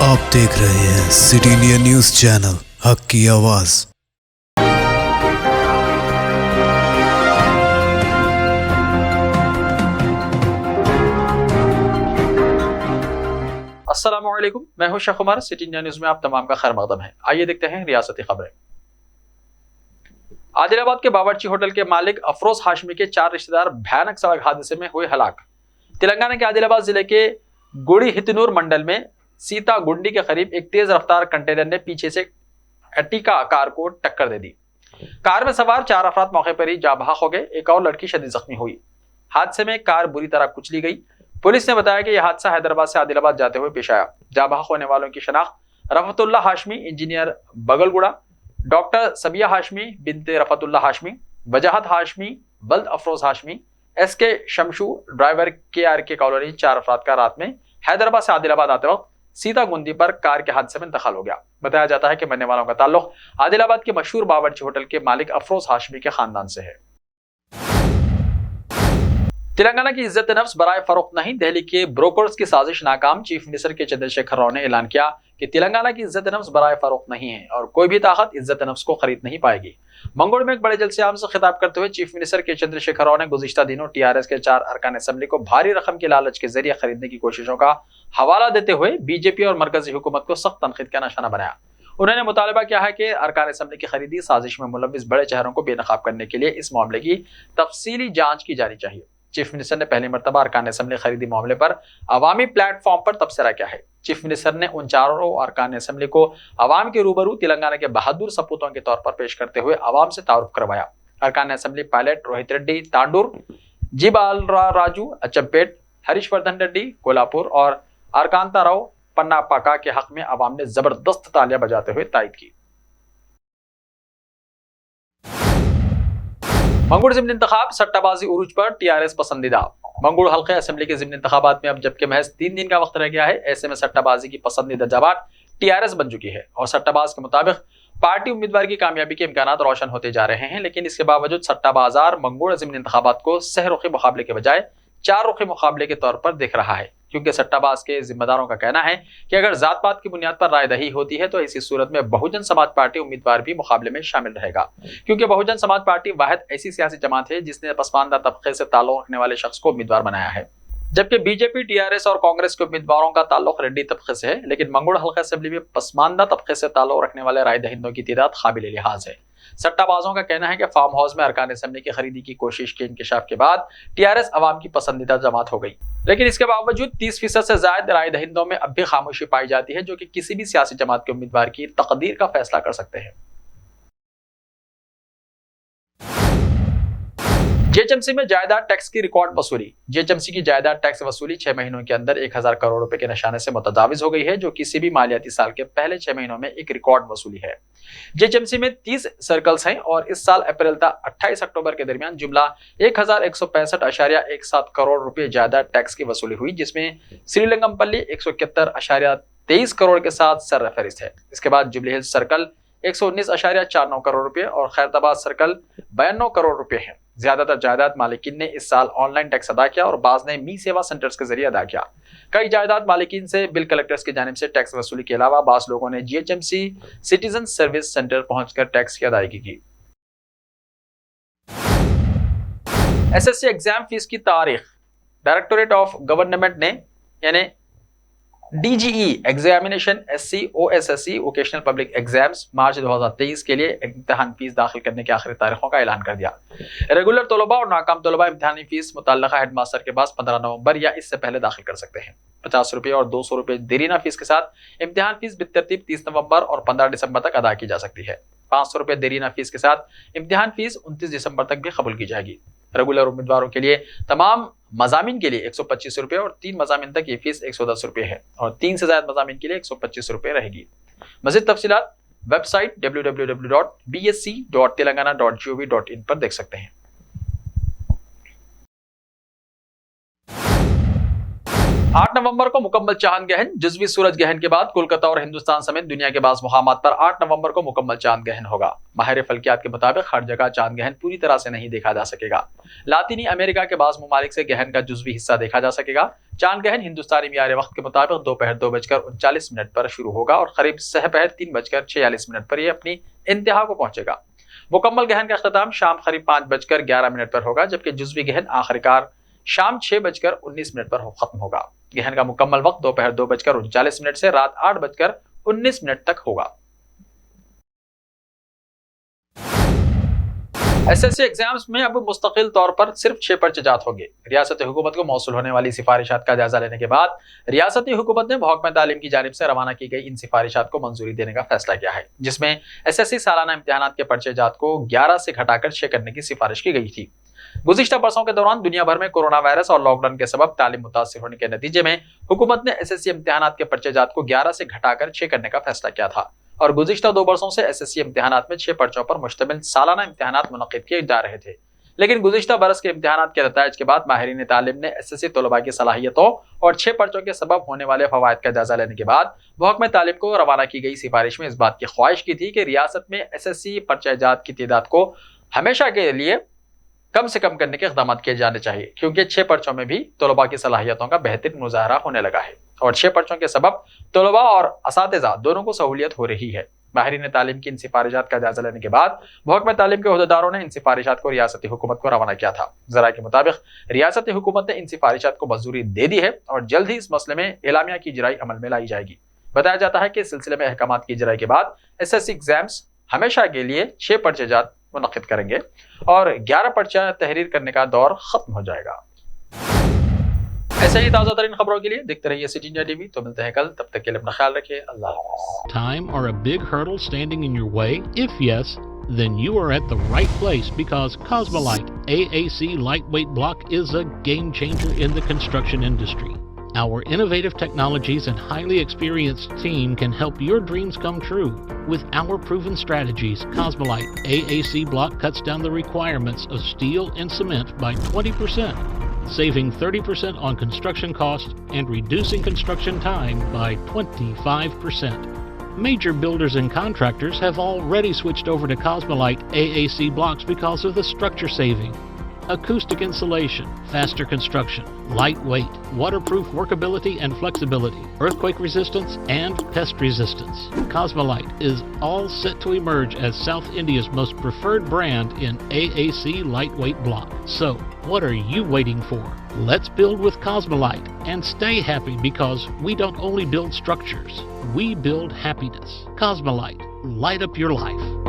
आप देख रहे हैं सिटी इंडिया न्यूज चैनल, हक की आवाज। अस्सलामुअलैकुम, मैं हूं Sheikh Umar. City India news में आप तमाम का खैर मकदम है। आइए देखते हैं रियासती खबरें। आदिलाबाद के बावर्ची होटल के मालिक अफरोज हाशमी के 4 रिश्तेदार भयानक सड़क हादसे में हुए हलाक। तेलंगाना के आदिलाबाद जिले के गुड़ी हितनूर मंडल में सीता गुंडी के करीब एक तेज रफ्तार कंटेनर ने पीछे से अर्टिगा कार को टक्कर दे दी। कार में सवार 4 अफराद मौके पर ही जाँ बहक हो गए। एक और लड़की शदीद जख्मी हुई। हादसे में कार बुरी तरह कुचली गई। पुलिस ने बताया कि यह हादसा हैदराबाद से आदिलाबाद जाते हुए पेश आया। जाँ बहक होने वालों की शनाख्त रफतुल्लाह हाशमी, इंजीनियर बगलगुड़ा, डॉक्टर सबिया हाशमी बिनते रफतुल्लाह हाशमी, वजाहत हाशमी, बल्द Afroz Hashmi, SK Shamshu, driver KRK colony 4 अफराद का रात में हैदराबाद से आदिलाबाद आते वक्त सीता गुंदी पर कार के हादसे में इंतकाल हो गया। बताया जाता है कि मरने वालों का ताल्लुक आदिलाबाद के मशहूर बावर्ची होटल के मालिक अफरोज हाशमी के खानदान से है। तेलंगाना की इज्जत नफ्स बराए फरोख्त नहीं, दिल्ली के ब्रोकर्स की साजिश नाकाम। चीफ मिनिस्टर के चंद्रशेखर राव ने ऐलान किया कि तेलंगाना की इज्जत नफ्स बराए फरोख्त नहीं है और कोई भी ताकत इज्जत नफ्स को खरीद नहीं पाएगी। मंगोड़ में एक बड़े जलसे आम से खिताब करते हुए चीफ मिनिस्टर के चंद्रशेखर राव ने गुज़िश्ता दिनों TRS के 4 अरकान असेंबली को भारी रकम के लालच के जरिए खरीदने की कोशिशों का हवाला देते हुए बीजेपी और मरकजी हुकूमत को सख्त तनकीद का निशाना बनाया। उन्होंने मुतालबा किया है कि अरकान असेंबली की खरीदी साजिश में मुलव्विस बड़े चेहरों को बेनकाब करने के लिए इस मामले की तफसीली जांच की जानी चाहिए। चीफ मिनिस्टर ने पहली मरतबा अरकान असेंबली खरीदी मामले पर अवामी प्लेटफॉर्म पर तबसरा किया है। चीफ मिनिस्टर ने उन 4 अरकान असेंबली को अवाम के रूबरू तेलंगाना के बहादुर सपूतों के तौर पर पेश करते हुए अवाम से तारुफ करवाया। अरकान असेंबली पायलट रोहित रेड्डी तांडूर, जी बालराजू अचंपेट, हरीशवर्धन रेड्डी कोल्हापुर और अरकांताराव पन्नापाका के हक में अवाम ने जबरदस्त तालियां बजाते हुए तायद की। मंगुड़ ज़िमनी इंतखाब, सट्टाबाजी उरूज पर TRS पसंदीदा। मंगुड़ हल्के असेंबली के ज़िमनी इंतखाबात में अब जबकि महज 3 दिन का वक्त रह गया है, ऐसे में सट्टाबाजी की पसंदीदा जमात TRS बन चुकी है और सट्टाबाज के मुताबिक पार्टी उम्मीदवार की कामयाबी के इम्कानात रोशन होते जा रहे हैं। लेकिन इसके बावजूद सट्टा बाजार मंगुड़ ज़िमनी इंतखाबात को सहरुखी मुकाबले के बजाय 4 रुखी मुकाबले के तौर पर देख रहा है, क्योंकि सट्टाबाज के जिम्मेदारों का कहना है कि अगर जात पात की बुनियाद पर राय दही होती है तो इसी सूरत में बहुजन समाज पार्टी उम्मीदवार भी मुकाबले में शामिल रहेगा, क्योंकि बहुजन समाज पार्टी वाहिद ऐसी सियासी जमात है जिसने पसमानदा तबके से ताल्लुक रखने वाले शख्स को उम्मीदवार बनाया है। जबकि बीजेपी, TRS और कांग्रेस के उम्मीदवारों का ताल्लुक रेड्डी तबके से है, लेकिन मंगुड़ हल्का असेंबली में पसमानदा तबके से ताल्लुक रखने वाले राय दहिंदों की तादाद काबिल लिहाज है। सट्टाबाजों का कहना है कि फार्म हाउस में अरकान असेंबली की खरीदी की कोशिश के इंकशाफ के बाद TRS अवाम की पसंदीदा जमात हो गई, लेकिन इसके बावजूद 30% से ज्यादा राय दहिंदों में अब भी खामोशी पाई जाती है, जो कि किसी भी सियासी जमात के उम्मीदवार की तकदीर का फैसला कर सकते हैं। JHMC में जायदाद टैक्स की रिकॉर्ड वसूली। JHMC की जायदाद टैक्स वसूली 6 महीनों के अंदर 1000 करोड़ रुपए के निशाने से मुतजाविज हो गई है, जो किसी भी मालियाती साल के पहले 6 महीनों में एक रिकॉर्ड वसूली है। JHMC में 30 सर्कल्स हैं और इस साल अप्रैल तक 28 अक्टूबर के दरमियान जुमला 1165.17 करोड़ रुपए जायदाद टैक्स की वसूली हुई, जिसमें श्रीलंगमपल्ली 171.23 करोड़ के साथ सरफहरिस्त है। इसके बाद जुबली हिल्स सर्कल 119.49 करोड़ रुपए और खैरताबाद सर्कल 92 करोड़ रुपए है। ज्यादातर जायदाद मालिकीन ने इस साल ऑनलाइन टैक्स अदा किया और बाज ने मी सेवा सेंटर्स के जरिए अदा किया। कई जायदाद मालिकीन से बिल कलेक्टर्स की जानिब से टैक्स वसूली के अलावा बाज लोगों ने JHMC सिटीजन सर्विस सेंटर पहुंचकर टैक्स की अदायगी की। SSC एग्जाम फीस की तारीख। डायरेक्टोरेट ऑफ गवर्नमेंट ने यानी DGE examination SC OSSC vocational public exams March 2023 के लिए इम्तिहान फीस दाखिल करने की आखिरी तारीखों का ऐलान कर दिया। रेगुलर तलबा और नाकाम तलबा इम्तिहानी फीस मुतल्लिका हेडमास्टर के पास 15 नवंबर या इससे पहले दाखिल कर सकते हैं। 50 रुपये और 200 रुपये देरीना फीस के साथ इम्तिहान फीस बितरतीब 30 नवंबर और 15 दिसंबर तक अदा की जा सकती है। 500 रुपये देरीना फीस के साथ इम्तिहान फीस 29 दिसंबर तक भी कबूल की जाएगी। रेगुलर उम्मीदवारों के लिए तमाम मजामिन के लिए 125 रुपये और 3 मजामिन तक ये फीस 110 रुपये है और 3 से ज्यादा मजामिन के लिए 125 रुपये रहेगी। मज़ीद तफसीलात वेबसाइट www.bsc.telangana.gov.in पर देख सकते हैं। 8 नवंबर को मुकम्मल चांद ग्रहण। जुज़वी सूरज ग्रहण के बाद कोलकाता और हिंदुस्तान समेत दुनिया के बाज़ मुकामात पर 8 नवंबर को मुकम्मल चांद ग्रहण होगा। माहिर फल्कियात के मुताबिक हर जगह चांद ग्रहण पूरी तरह से नहीं देखा जा सकेगा। लातीनी अमेरिका के बाज़ ममालिक से ग्रहण का जुज़वी हिस्सा देखा जा सकेगा। चांद ग्रहण हिंदुस्तानी मियार वक्त के मुताबिक दोपहर 2:39 पर शुरू होगा और करीब सहपहर 3:46 पर यह अपनी इंतहा को पहुंचेगा। मुकम्मल ग्रहण का अख्ताम शाम करीब 5:11 पर होगा, जबकि जुज़वी ग्रहण आखिरकार शाम 6:19 पर खत्म होगा। ग्रहण का मुकम्मल वक्त दोपहर 2:39 से रात 8:19 तक होगा। एसएससी एग्जाम्स में अब मुस्तकिल तौर पर सिर्फ 6 पर्चेजात होंगे। रियासती हुकूमत को मौसूल होने वाली सिफारिशात का जायजा लेने के बाद रियासती हुकूमत ने महकमा तालीम की जानिब से रवाना की गई इन सिफारिशात को मंजूरी देने का फैसला किया है, जिसमें एसएससी सालाना इम्तिहानात के पर्चेजात को 11 से घटाकर 6 करने की सिफारिश की गई थी। गुज़िश्ता बरसों के दौरान दुनिया भर में कोरोना वायरस और लॉकडाउन के सबब तालीम मुतासिर होने के नतीजे में हुकूमत ने एसएससी इम्तिहानात के पर्चेजात को 11 से घटाकर 6 करने का फैसला किया था और गुज़िश्ता 2 बरसों से एसएससी इम्तिहानात में 6 पर्चों पर मुश्तमिल सालाना इम्तिहानात मुनक़िद किए जा रहे थे। लेकिन गुज़िश्ता बरस के इम्तिहानात के नताइज के बाद माहिरीन तालीम ने एसएससी तलबा की सलाहियतों और 6 पर्चों के सबब होने वाले फवायद का जायजा लेने के बाद महकमा तालीम को रवाना की गई सिफारिश में इस बात की ख्वाहिश की थी कि रियासत में एसएससी पर्चेजात की तादाद को हमेशा के लिए कम से कम करने के इक़दाम किए जाने चाहिए, क्योंकि 6 पर्चों में भी तलबा की सलाहियतों का बेहतरीन मुजाहरा होने लगा है और 6 पर्चों के सबब तलबा और असातिज़ा दोनों को सहूलियत हो रही है। माहिरीन तालीम की इन सिफारिशात का जायजा लेने के बाद महकमा तालीम के अहदेदारों ने इन सिफारिशात को रियासती हुकूमत को रवाना किया था। ज़राए के मुताबिक रियासती हुकूमत ने इन सिफारिशात को मंजूरी दे दी है और जल्द ही इस मसले में एलामिया की इजराई अमल में लाई जाएगी। बताया जाता है कि इस सिलसिले में अहकामात की इजराई के बाद एसएससी एग्जाम्स हमेशा के लिए 6 पर्चेजात मुनक़िद करेंगे और 11 पर्चा तहरीर करने का दौर खत्म हो जाएगा। ऐसे ही ताज़ा तरीन खबरों के लिए देखते रहिए सिटी इंडिया टीवी। तो मिलते हैं कल, तब तक के लिए अपना ख्याल रखिए। अल्लाह हाफ़िज़। Time or a big hurdle standing in your way? If yes, then you are at the right place, because Cosmolite AAC lightweight block is a game changer in the construction industry. Our innovative technologies and highly experienced team can help your dreams come true. With our proven strategies, Cosmolite AAC block cuts down the requirements of steel and cement by 20%, saving 30% on construction costs and reducing construction time by 25%. Major builders and contractors have already switched over to Cosmolite AAC blocks because of the structure saving. Acoustic insulation, faster construction, lightweight, waterproof workability and flexibility, earthquake resistance, and pest resistance. Cosmolite is all set to emerge as South India's most preferred brand in AAC lightweight block. So, what are you waiting for? Let's build with Cosmolite and stay happy, because we don't only build structures, we build happiness. Cosmolite, light up your life.